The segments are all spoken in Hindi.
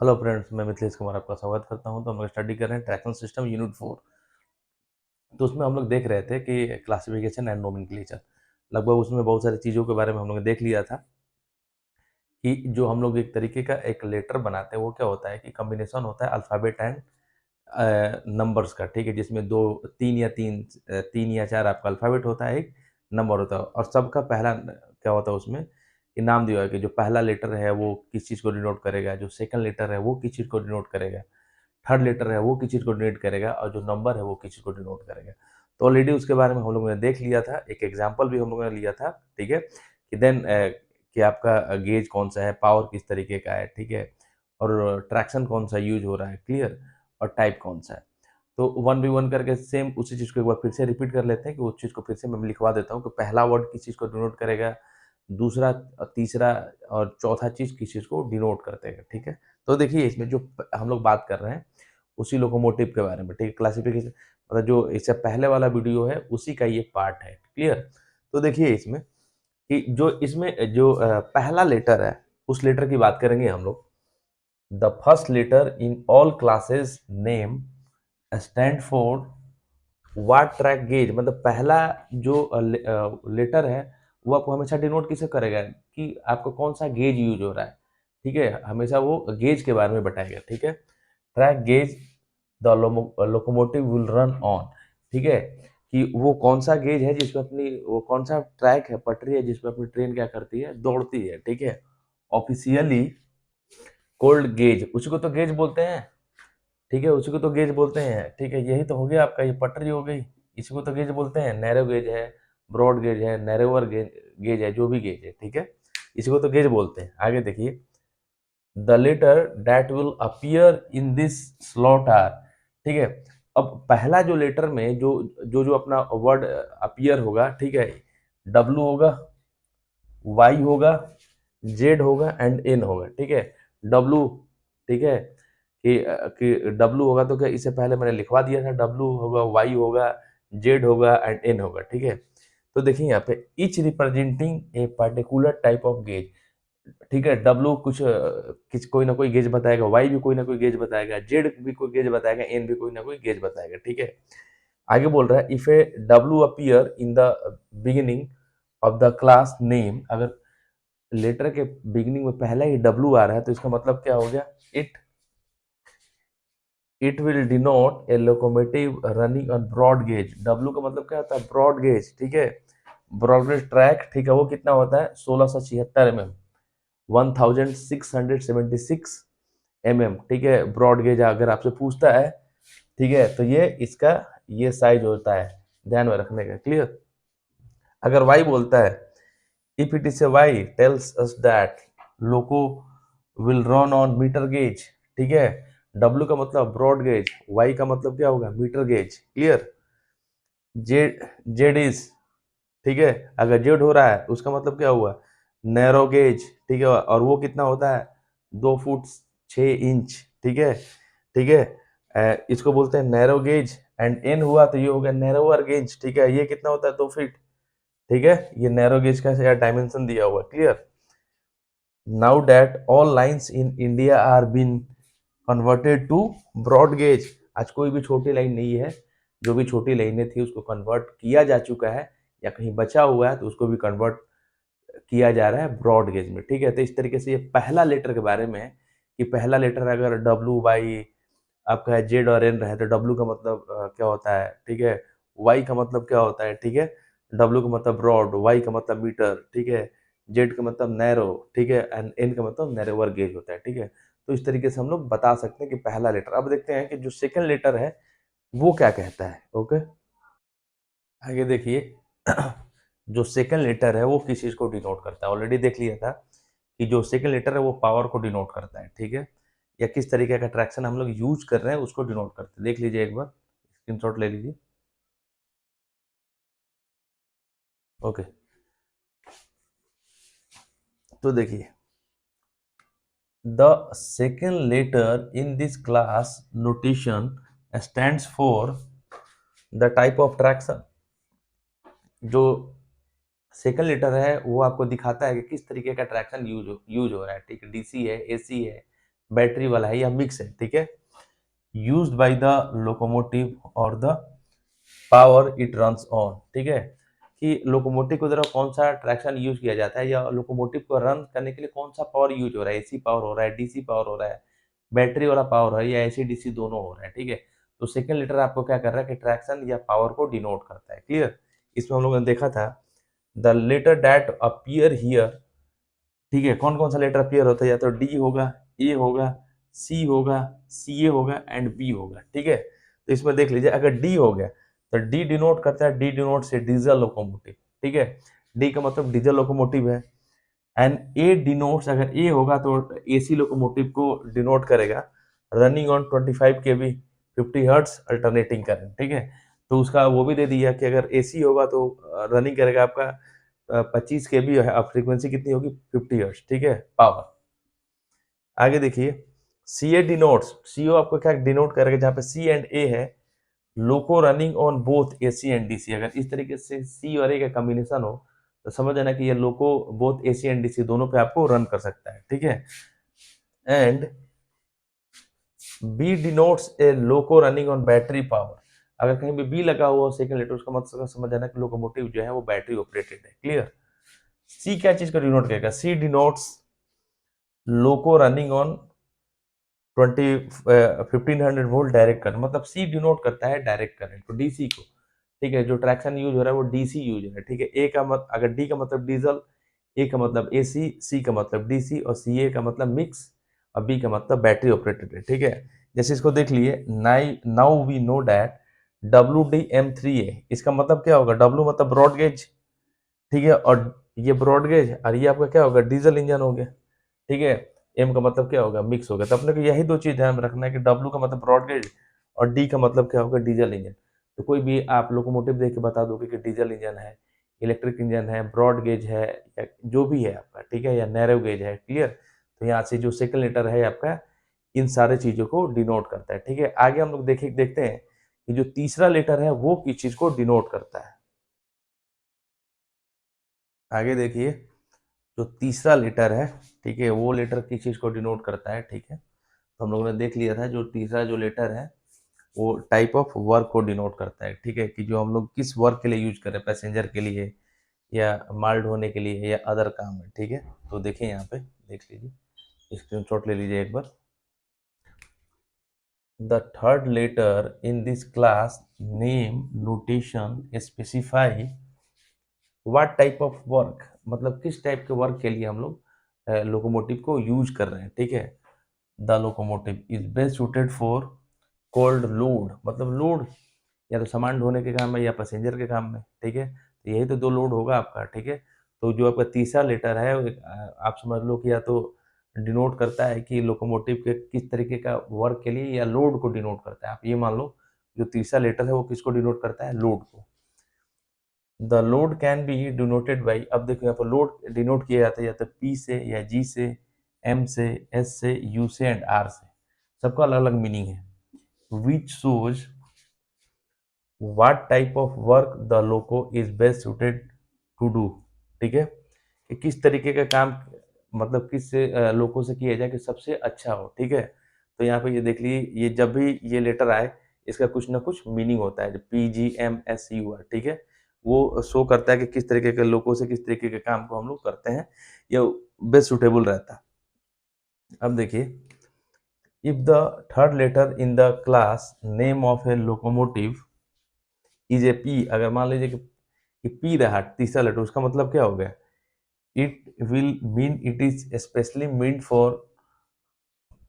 हेलो फ्रेंड्स, मैं मिथिलेश कुमार आपका स्वागत करता हूं। तो हम लोग स्टडी कर रहे हैं ट्रैक्शन सिस्टम यूनिट 4। तो उसमें हम लोग देख रहे थे कि क्लासिफिकेशन एंड नोमेनक्लेचर, लगभग उसमें बहुत सारी चीज़ों के बारे में हम लोग ने देख लिया था कि जो हम लोग एक तरीके का एक लेटर बनाते हैं वो क्या होता है कि कॉम्बिनेशन होता है अल्फ़ाबेट एंड नंबर्स का, ठीक है, जिसमें दो तीन या चार आपका अल्फ़ाबेट होता है, एक नंबर होता है, और सबका पहला क्या होता है उसमें कि नाम दिया हुआ है कि जो पहला लेटर है वो किस चीज़ को डिनोट करेगा, जो सेकंड लेटर है वो किस चीज़ को डिनोट करेगा, थर्ड लेटर है वो किस चीज़ को डिनोट करेगा, और जो नंबर है वो किस चीज़ को डिनोट करेगा। तो ऑलरेडी उसके बारे में हम लोगों ने देख लिया था, एक एग्जांपल भी हम लोगों ने लिया था, ठीक है, कि देन कि आपका गेज कौन सा है, पावर किस तरीके का है, ठीक है, और ट्रैक्शन कौन सा यूज हो रहा है, क्लियर, और टाइप कौन सा है। तो 1v1 करके सेम उसी चीज़ को एक बार फिर से रिपीट कर लेते हैं कि उस चीज़ को फिर से मैं लिखवा देता हूँ कि पहला वर्ड किस चीज़ को डिनोट करेगा, दूसरा, तीसरा और चौथा चीज़ किस चीज़ को डिनोट करते हैं, ठीक है। तो देखिए इसमें जो हम लोग बात कर रहे हैं उसी लोकोमोटिव के बारे में, ठीक है, क्लासिफिकेशन मतलब जो इससे पहले वाला वीडियो है उसी का ये पार्ट है, क्लियर। तो देखिए इसमें कि जो इसमें जो पहला लेटर है उस लेटर की बात करेंगे हम लोग। The first letter in all classes name stand for what track gauge, मतलब पहला जो लेटर है वो आपको हमेशा डिनोट किसे करेगा कि आपका कौन सा गेज यूज हो रहा है, ठीक है, हमेशा वो गेज के बारे में बताएगा, ठीक है। Track gauge the locomotive will run on, ठीक है, कि वो कौन सा गेज है जिसमें अपनी वो कौन सा ट्रैक है, पटरी है जिसमें अपनी ट्रेन क्या करती है, दौड़ती है, ठीक है। ऑफिशियली कोल्ड गेज, उसको तो गेज बोलते हैं, ठीक है, उसी को तो गेज बोलते हैं, ठीक है, यही तो हो गया आपका, ये पटरी हो गई, इसी को तो गेज बोलते हैं। नैरो गेज है, ब्रॉड गेज है, नैरोवर गेज गेज है, जो भी गेज है, ठीक है, इसी को तो गेज बोलते हैं। आगे देखिए, the letter that will appear in this slot are, ठीक है। अब पहला जो लेटर में जो अपना वर्ड अपीयर होगा, ठीक है, डब्लू होगा, वाई होगा, जेड होगा एंड एन होगा, ठीक है। डब्लू, ठीक है, कि डब्लू होगा तो क्या इससे पहले मैंने लिखवा दिया था, डब्लू होगा, वाई होगा, जेड होगा एंड एन होगा, ठीक है। तो देखिए यहाँ पे etch representing a particular type of gauge, ठीक है, डब्लू कुछ किस कोई ना कोई गेज बताएगा, वाई भी कोई ना कोई गेज बताएगा, जेड भी कोई गेज बताएगा, एन भी कोई ना कोई गेज बताएगा, ठीक है। आगे बोल रहा है if A W appear in the beginning of the class name, अगर लेटर के बिगिनिंग में पहला ही डब्लू आ रहा है तो इसका मतलब क्या हो गया, it it will denote a locomotive running on broad gauge. W का मतलब क्या होता है, ब्रॉड गेज, ठीक है, ब्रॉड गेज ट्रैक, ठीक है, वो कितना होता है 1676 mm, 1676 mm, ठीक है, ब्रॉड गेज अगर आपसे पूछता है, ठीक है, तो ये इसका ये साइज होता है, ध्यान में रखने का, क्लियर। अगर वाई बोलता है, if it is a Y tells us that loco will run on metre gauge, ठीक है, डब्ल्यू का मतलब ब्रॉड गेज, वाई का मतलब क्या होगा, metre gauge, clear. Z Z is, ठीक है, अगर जेड हो रहा है उसका मतलब क्या हुआ, नैरो गेज, ठीक है, और वो कितना होता है 2 फुट 6 इंच, ठीक है, ठीक है। इसको बोलते हैं नैरो गेज एंड एन हुआ तो ये हो गया नैरोवर गेज, ठीक है, ये कितना होता है 2 फीट, ठीक है, ये नैरो गेज का डायमेंशन दिया हुआ, clear. Now that all lines in India are been converted to broad gauge, आज कोई भी छोटी लाइन नहीं है, जो भी छोटी लाइनें थी उसको कन्वर्ट किया जा चुका है, या कहीं बचा हुआ है तो उसको भी कन्वर्ट किया जा रहा है ब्रॉड गेज में, ठीक है। तो इस तरीके से ये पहला लेटर के बारे में है कि पहला लेटर अगर डब्लू वाई आपका जेड और एन रहे तो डब्लू का मतलब क्या होता है, ठीक है, वाई का मतलब क्या होता है, ठीक है, डब्लू का मतलब ब्रॉड, वाई का मतलब मीटर, ठीक है, जेड का मतलब नैरो, ठीक है, एंड एन का मतलब नैरोवर गेज होता है, ठीक है। तो इस तरीके से हम लोग बता सकते हैं कि पहला लेटर। अब देखते हैं कि जो सेकंड लेटर है वो क्या कहता है, ओके। आगे देखिए जो सेकंड लेटर है वो किस चीज को डिनोट करता है, ऑलरेडी देख लिया था कि जो सेकंड लेटर है वो पावर को डिनोट करता है, ठीक है, या किस तरीके का ट्रैक्शन हम लोग यूज कर रहे हैं उसको डिनोट करते हैं। देख लीजिए एक बार, स्क्रीनशॉट ले लीजिए, ओके। तो देखिए the second letter in this class notation stands for the type of traction, जो सेकंड लेटर है वो आपको दिखाता है कि किस तरीके का ट्रैक्शन यूज हो रहा है, ठीक है, डीसी है, एसी है, बैटरी वाला है या मिक्स है, ठीक है। यूज्ड बाय द लोकोमोटिव और the power it runs on, ठीक है, कि लोकोमोटिव को जरा कौन सा ट्रैक्शन यूज किया जाता है या लोकोमोटिव को रन करने के लिए कौन सा पावर यूज हो रहा है, एसी पावर हो रहा है, डीसी पावर हो रहा है, बैटरी वाला पावर है या एसी डीसी दोनों हो रहा है, ठीक है। तो सेकंड लेटर आपको क्या कर रहा है कि ट्रैक्शन या पावर को डिनोट करता है, क्लियर। इसमें हम लोगों ने देखा था the letter that appear here, ठीक है, कौन कौन सा लेटर अपीयर होता है, या तो डी होगा, ए होगा, सी होगा, सी ए होगा एंड बी होगा, ठीक है। तो इसमें देख लीजिए अगर डी हो गया तो डी डिनोट करता है, डी डिनोट से डीजल लोकोमोटिव, ठीक है, डी का मतलब डीजल लोकोमोटिव है। एंड ए डिनोट्स, अगर ए होगा तो एसी लोकोमोटिव को डिनोट करेगा, running on 25 KV 50 hertz alternating current, ठीक है। तो उसका वो भी दे दिया कि अगर एसी होगा तो रनिंग करेगा आपका 25 केवी है, अब फ्रीक्वेंसी कितनी होगी 50 हर्ट्ज, ठीक है, पावर। आगे देखिए सी ए डिनोट्स, सी ओ आपको क्या डिनोट करेगा, जहाँ पे सी एंड ए है, loco running on both AC and DC. अगर इस तरीके से सी और ए का कॉम्बिनेशन हो तो समझ आना कि ये loco both AC and DC दोनों पे आपको रन कर सकता है, ठीक है। And B denotes a loco running on battery power, अगर कहीं भी बी लगा हुआ सेकंड लेटर उसका मतलब समझ आना कि लोकोमोटिव जो है वो बैटरी ऑपरेटेड है, क्लियर। सी क्या चीज का डिनोट करेगा, C denotes loco running on 1500 volt direct current, मतलब सी डिनोट करता है डायरेक्ट करंट को, डीसी को, ठीक है। जो ट्रैक्शन यूज हो रहा है वो डीसी यूज है, ठीक है। ए का मत अगर डी का मतलब डीजल, ए का मतलब एसी, सी का मतलब डीसी और सी ए का मतलब मिक्स और बी का मतलब बैटरी ऑपरेटेड है, ठीक है। जैसे इसको देख लिए, now we know that WDM3A, इसका मतलब क्या होगा, डब्ल्यू मतलब ब्रॉड गेज, ठीक है, और ये ब्रॉड गेज और ये आपका क्या होगा, डीजल इंजन हो गया, ठीक है। एम का मतलब क्या होगा, मिक्स हो गया। तो अपने को यही दो चीज ध्यान में रखना है कि डब्ल्यू का मतलब ब्रॉड गेज और डी का मतलब क्या होगा, डीजल इंजन। तो कोई भी आप लोकोमोटिव देख के बता दोगे कि डीजल इंजन है, इलेक्ट्रिक इंजन है, ब्रॉड गेज है, या जो भी है आपका, ठीक है, या नैरो गेज है, क्लियर। तो यहाँ से जो सेकंड लेटर है आपका इन सारे चीजों को डिनोट करता है, ठीक है। आगे हम लोग देखते हैं कि जो तीसरा लेटर है वो किस चीज को डिनोट करता है। आगे देखिए जो तीसरा लेटर है, ठीक है, वो लेटर किस चीज को डिनोट करता है, ठीक है। तो हम लोगों ने देख लिया था जो तीसरा जो लेटर है वो टाइप ऑफ वर्क को डिनोट करता है, ठीक है, कि जो हम लोग किस वर्क के लिए यूज कर रहे हैं, पैसेंजर के लिए या माल ढोने के लिए या अदर काम है, ठीक है। तो देखिए यहाँ पे देख लीजिए, स्क्रीनशॉट ले लीजिए एक बार। The third letter in this class name notation specify what type of work, मतलब किस टाइप के वर्क के लिए हम लोग लोकोमोटिव को यूज कर रहे हैं, ठीक है। The locomotive is best suited for cold load, मतलब लोड या तो सामान ढोने के काम में या पैसेंजर के काम में, ठीक है। तो यही तो दो लोड होगा आपका, ठीक है। तो जो आपका तीसरा लेटर है आप समझ लो कि या तो डिनोट करता है कि लोकोमोटिव के किस तरीके का वर्क के लिए, या लोड को डिनोट करता है। आप ये मान लो जो तीसरा लेटर है वो किसको डिनोट करता है, लोड को। The load can be denoted by, अब देखो यहाँ पर लोड डिनोट किया जाता है या तो पी से या जी से, एम से, एस से, यू से एंड आर से, सबका अलग अलग मीनिंग है। Which shows what type of work the loco is best suited to do, ठीक है, कि किस तरीके का काम मतलब किस लोको से किया जाए कि सबसे अच्छा हो, ठीक है। तो यहाँ पे ये देख लीजिए, ये जब भी ये लेटर आए इसका कुछ ना कुछ मीनिंग होता है, PGMSUR, ठीक है, वो शो करता है कि किस तरीके के लोगों से किस तरीके के काम को हम लोग करते हैं या बेस्ट सुटेबल रहता है। अब देखिए, if the third letter in the class name of a locomotive is a P, अगर मान लीजिए कि पी रहा तीसरा लेटर, उसका मतलब क्या हो गया, it will mean it is specially meant for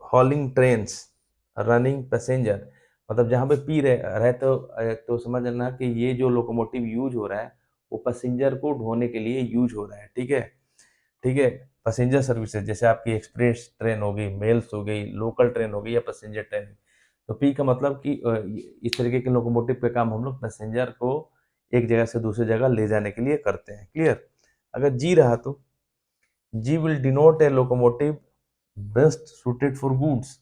हॉलिंग trains running passenger, मतलब जहाँ पे पी रहे तो समझ लेना कि ये जो लोकोमोटिव यूज हो रहा है वो पैसेंजर को ढोने के लिए यूज हो रहा है, ठीक है, ठीक है। पैसेंजर सर्विसेज जैसे आपकी एक्सप्रेस ट्रेन हो गई, मेल्स हो गई, लोकल ट्रेन हो गई या पैसेंजर ट्रेन। तो पी का मतलब कि इस तरीके के लोकोमोटिव पे काम हम लोग पैसेंजर को एक जगह से दूसरी जगह ले जाने के लिए करते हैं, क्लियर। अगर जी रहा तो G will denote a locomotive best suited for goods,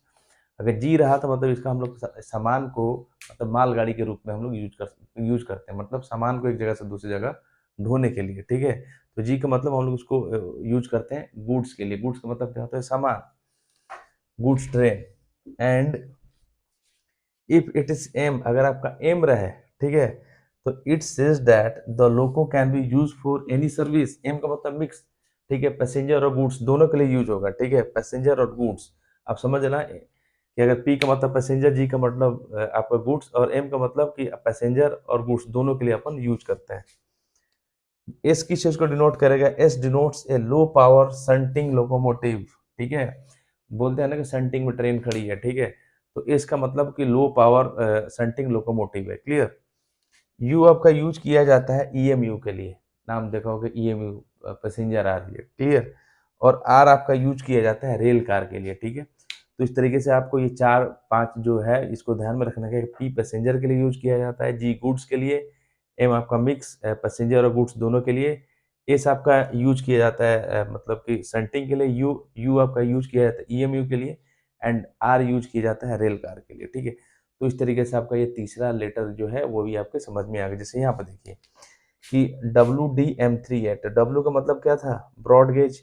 अगर जी रहा तो मतलब इसका हम लोग सामान को मतलब मालगाड़ी के रूप में हम लोग यूज करते हैं, मतलब सामान को एक जगह से दूसरी जगह ढोने के लिए, ठीक है। तो जी का मतलब हम लोग उसको यूज करते हैं गुड्स के लिए, गुड्स का मतलब क्या होता है, सामान। Goods train and if it is M, अगर आपका एम रहे, ठीक है, तो it says that the loco can be use for any service. M का मतलब मिक्स, ठीक है, पैसेंजर और गुड्स दोनों के लिए यूज होगा, ठीक है, पैसेंजर और गुड्स। आप समझ ना कि अगर पी का मतलब पैसेंजर, जी का मतलब आपका गुड्स, और एम का मतलब कि पैसेंजर और गुड्स दोनों के लिए अपन यूज करते हैं। एस किस चीज को डिनोट करेगा? एस डिनोट्स ए लो पावर संटिंग लोकोमोटिव, ठीक है, बोलते हैं ना कि संटिंग में ट्रेन खड़ी है, ठीक है, तो एस का मतलब कि लो पावर संटिंग लोकोमोटिव है। क्लियर? यू आपका यूज किया जाता है ईएमयू के लिए, नाम देखा होगा ईएमयू, पैसेंजर आ रही है। क्लियर? और आर आपका यूज किया जाता है रेल कार के लिए, ठीक है। तो इस तरीके से आपको ये चार पांच जो है इसको ध्यान में रखना है कि पी पैसेंजर के लिए यूज किया जाता है, जी गुड्स के लिए, एम आपका मिक्स पैसेंजर और गुड्स दोनों के लिए, एस आपका यूज किया जाता है मतलब कि संटिंग के लिए, यू यू आपका यूज किया जाता है ईएमयू के लिए, एंड आर यूज किया जाता है रेल कार के लिए, ठीक है। तो इस तरीके से आपका ये तीसरा लेटर जो है वो भी आपके समझ में आ गया। जैसे यहाँ पर देखिए कि WDM3 है, तो W का मतलब क्या था? ब्रॉड गेज,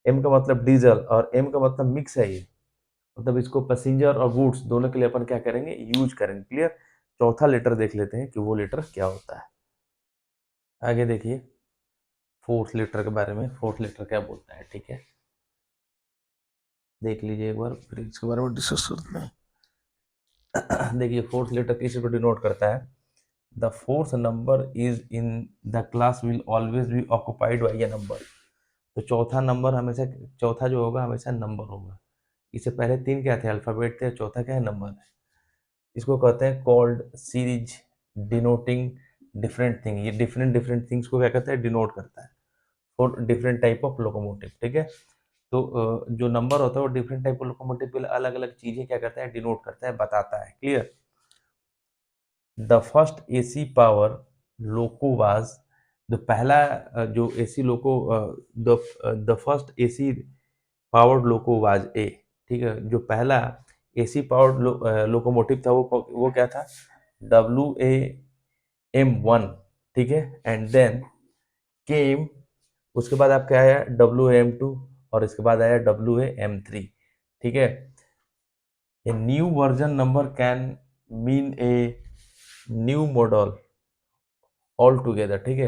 M का मतलब डीजल, और M का मतलब मिक्स है ये, मतलब इसको पैसेंजर और गुड्स दोनों के लिए अपन क्या करेंगे? यूज करेंगे। क्लियर? चौथा लेटर देख लेते हैं कि वो लेटर क्या होता है। आगे देखिए फोर्थ लेटर के बारे में, फोर्थ लेटर क्या बोलता है, ठीक है, देख लीजिए एक बार, फिर इसके बारे में डिस्कस करते हैं। देखिए फोर्थ लेटर किस को डिनोट करता है? The fourth number is in the class will always be occupied by A number. तो चौथा नंबर हमेशा, चौथा जो होगा हमेशा नंबर होगा। इससे पहले तीन क्या थे? अल्फाबेट थे, चौथा क्या है? नंबर है। इसको कहते हैं called series denoting different thing. ये डिफरेंट डिफरेंट थिंग्स को क्या कहते हैं? डिनोट करता है for different type of locomotive, ठीक है। तो जो नंबर होता है वो डिफरेंट टाइप ऑफ लोकोमोटिव के लिए अलग अलग चीजें क्या करता है? डिनोट करता है, बताता है। Clear? The first AC power loco was, जो पहला जो AC loco, the first AC powered loco was a, ठीक है, जो पहला एसी पावर्ड लोकोमोटिव था वो क्या था? WAM1, ठीक है, एंड देन केम, उसके बाद आपका आया WAM2, और इसके बाद आया WAM3, ठीक है। A new version number can mean a new model all together, ठीक है,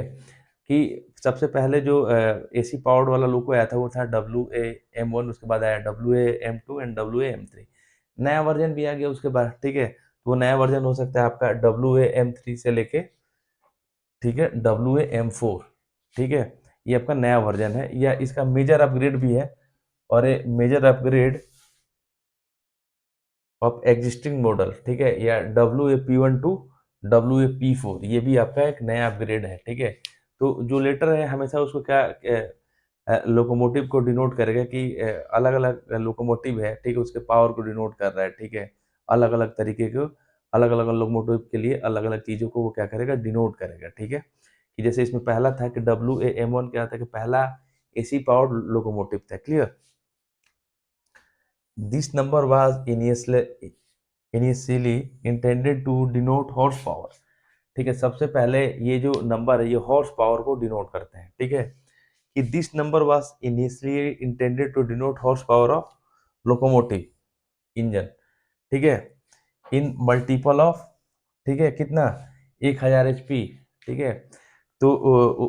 कि सबसे पहले जो एसी पावर्ड वाला लोको आया था वो था WAM1, उसके बाद आया WAM2 एंड WAM3। नया वर्जन भी आ गया उसके बाद, ठीक है, तो वो नया वर्जन हो सकता है आपका WAM3 से लेके, ठीक है, WAM4, ठीक है, ये आपका नया वर्जन है, या इसका मेजर अपग्रेड भी है, और ये major upgrade of existing model, ठीक है, या WAP1 टू WAP4, ये भी आपका एक नया अपग्रेड है, ठीक है। तो जो लेटर है हमेशा उसको क्या लोकोमोटिव को डिनोट करेगा कि अलग अलग लोकोमोटिव है, ठीक है, उसके पावर को डिनोट कर रहा है, ठीक है, अलग अलग तरीके को, अलग अलग लोकोमोटिव के लिए अलग अलग चीज़ों को वो क्या करेगा? डिनोट करेगा, ठीक है। कि जैसे इसमें पहला था कि WAM1 क्या था कि पहला एसी पावर्ड लोकोमोटिव था। Clear? This number was initially intended to denote horsepower, ठीक है, सबसे पहले ये जो नंबर है ये हॉर्स पावर को डिनोट करते हैं, ठीक है, कि this number was initially intended to denote horsepower of locomotive engine, ठीक है, इन मल्टीपल ऑफ, ठीक है, कितना? 1000 HP, ठीक है। तो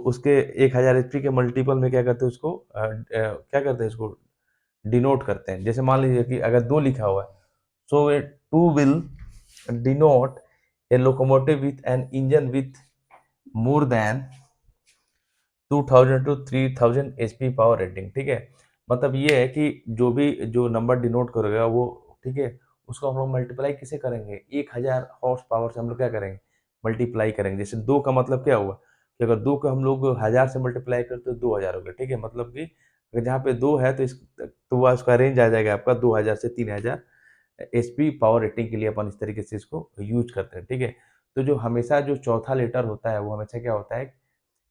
उसके 1000 HP के मल्टीपल में क्या करते हैं उसको क्या करते हैं इसको? डिनोट करते हैं। जैसे मान लीजिए कि अगर 2 लिखा हुआ है, so a 2 will denote a locomotive with an engine with more than 2000 to 3000 HP power rating, ठीक है। मतलब ये है कि जो भी जो नंबर डिनोट करेगा वो, ठीक है, उसको हम लोग मल्टीप्लाई किसे करेंगे? 1000 हॉर्स पावर से हम लोग क्या करेंगे? मल्टीप्लाई करेंगे। जैसे 2 का मतलब क्या हुआ कि अगर 2 को हम लोग 1000 से मल्टीप्लाई करते तो 2000 हो गया, ठीक है, मतलब कि अगर जहाँ पे 2 है तो तो वह उसका रेंज आ जाएगा आपका 2000 से 3000 HP पावर रेटिंग के लिए अपन इस तरीके से इसको यूज करते हैं, ठीक है। तो जो हमेशा जो चौथा लेटर होता है वो हमेशा क्या होता है?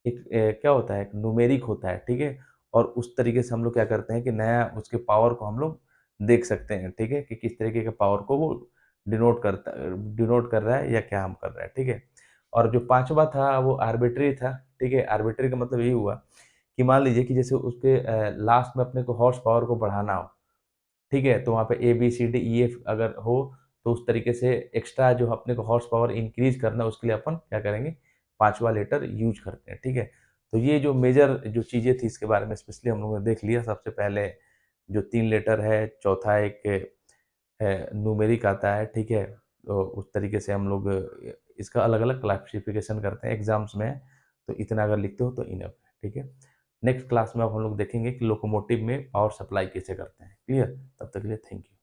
एक क्या होता है? एक न्यूमेरिक होता है, ठीक है, और उस तरीके से हम लोग क्या करते हैं कि नया उसके पावर को हम लोग देख सकते हैं, ठीक है, कि किस तरीके के पावर को वो डिनोट कर रहा है या क्या हम कर रहा है, ठीक है। और जो पांचवा था वो आर्बिट्री था, ठीक है। आर्बिट्री का मतलब ये हुआ कि मान लीजिए कि जैसे उसके लास्ट में अपने को हॉर्स पावर को बढ़ाना हो, ठीक है? तो वहाँ पे ए, बी, सी, डी, ई, एफ अगर हो, तो उस तरीके से एक्स्ट्रा जो अपने को हॉर्स पावर इंक्रीज़ करना है, उसके लिए अपन क्या करेंगे, 5वाँ लीटर यूज़ करते हैं, ठीक है? तो ये जो मेजर जो चीज़ें थी इसके बारे में स्पेशली हम लोगों ने देख लिया। सबसे पहले जो 3 लीटर है, चौथा एक न्यूमेरिक आता है, ठीक है? तो उस तरीके से हम लोग इसका अलग-अलग क्लासिफिकेशन करते हैं एग्ज़ाम्स में, तो इतना अगर लिखते हो तो इनफ है, ठीक है? नेक्स्ट क्लास में अब हम लोग देखेंगे कि लोकोमोटिव में पावर सप्लाई कैसे करते हैं, क्लियर? तब तक के लिए थैंक यू।